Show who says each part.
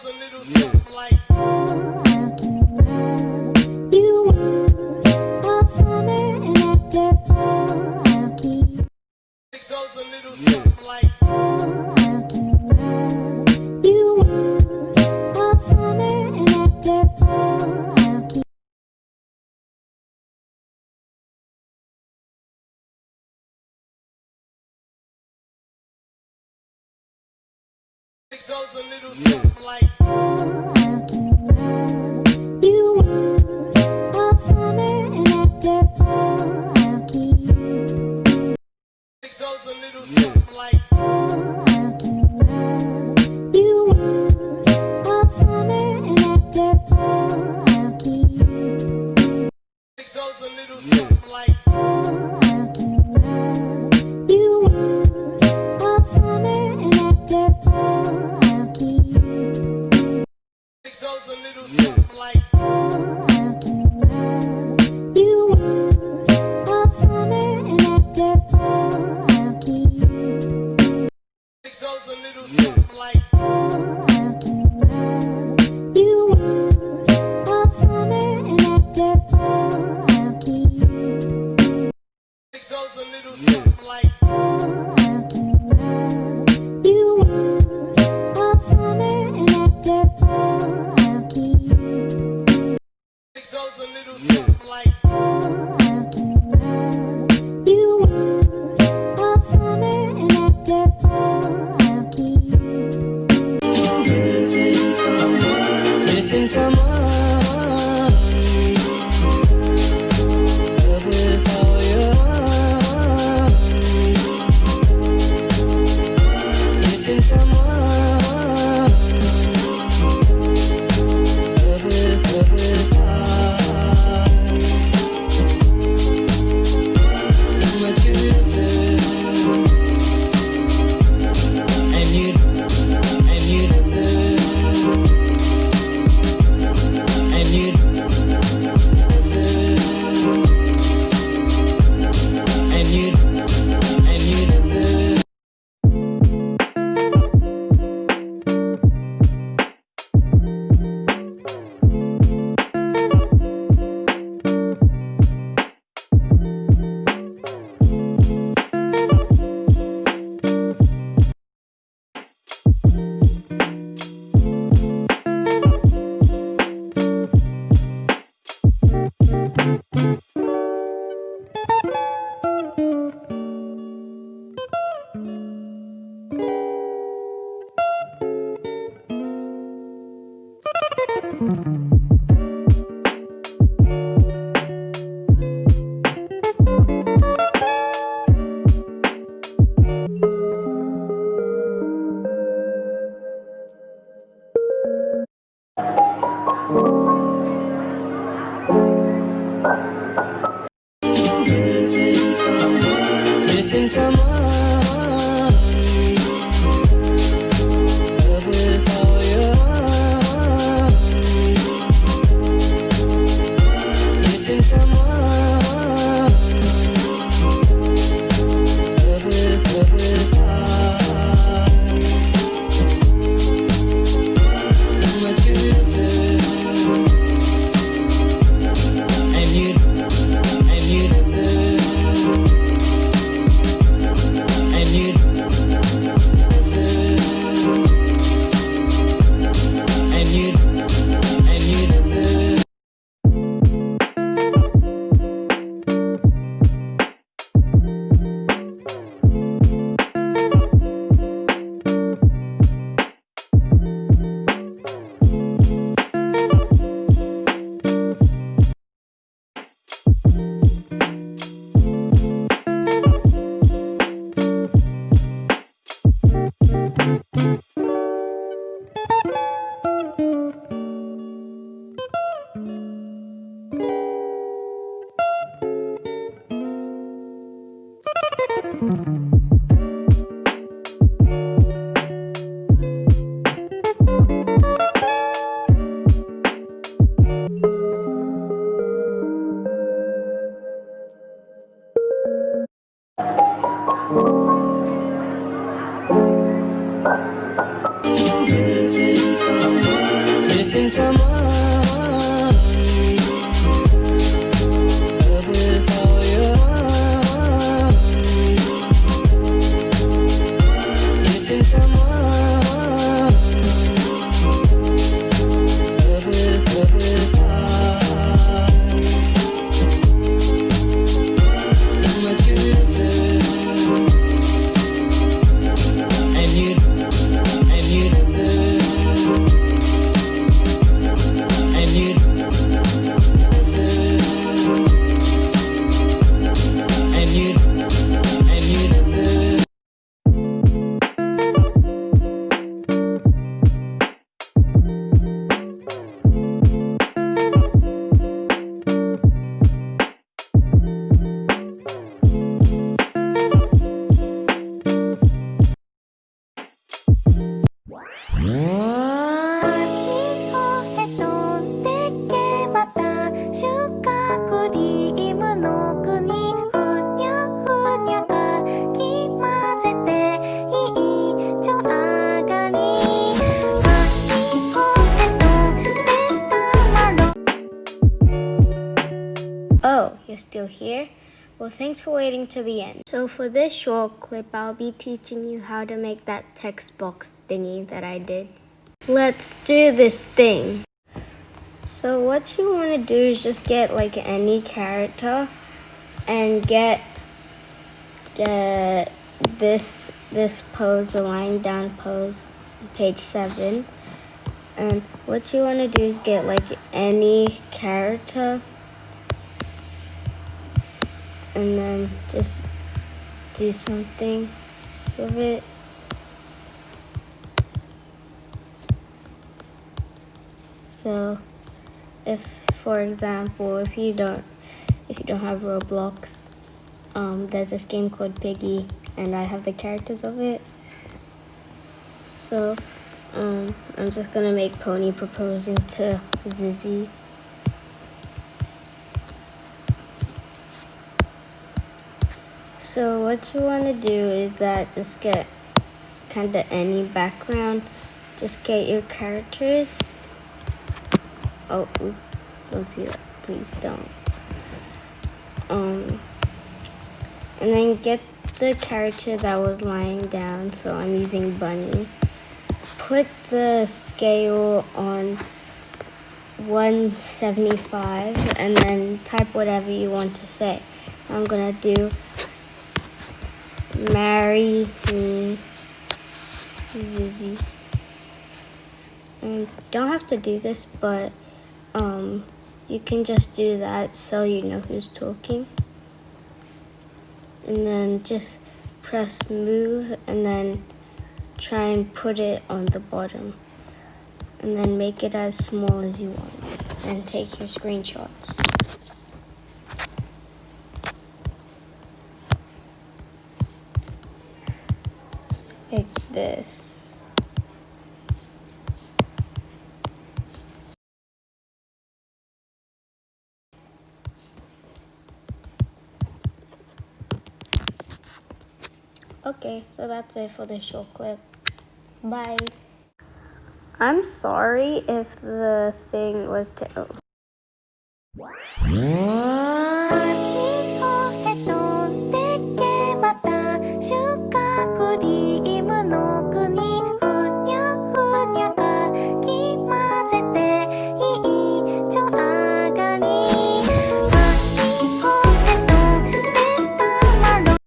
Speaker 1: goes a little something like. You all summer and after I'll keep. It goes a little something like. You all summer and after I'll keep. It goes a little something like. You all summer and after I'll keep. It goes a little something like. You all summer and after I'll keep. It goes a little something like. You all summer and after I'll keep. It goes a little something like. You all summer and after I'll keep. It goes a little something like. You all summer and after I'll keep. It goes a little something like. You all summer and after I'll keep. It goes a little something like. You all summer and after I'll keep.
Speaker 2: Missing someone with all your heart. Missing someone with heart. How much you listen, and you listen. missing someone. Love with all your heart. Missing someone. Love with heart. How much you miss her. And you deserve. And you deserve. And you deserve.
Speaker 3: Oh, you're still here? Well, thanks for waiting to the end. So for this short clip, I'll be teaching you how to make that text box thingy that I did. Let's do this thing. So what you want to do is just get like any character and get this pose, the lying down pose, page 7. And what you want to do is get like any character and then just do something with it. So if, for example, if you don't have Roblox, there's this game called Piggy and I have the characters of it. So I'm just gonna make Pony proposing to Zizzy. So what you want to do is that just get kind of any background. Just get your characters. Oh, don't see that. Please don't. And then get the character that was lying down. So I'm using Bunny. Put the scale on 175 and then type whatever you want to say. I'm gonna do marry me, Zizzy. And don't have to do this, but you can just do that so you know who's talking. And then just press move and then try and put it on the bottom. And then make it as small as you want. And take your screenshots. Like this. Okay, so that's it for this short clip. Bye. I'm sorry if the thing was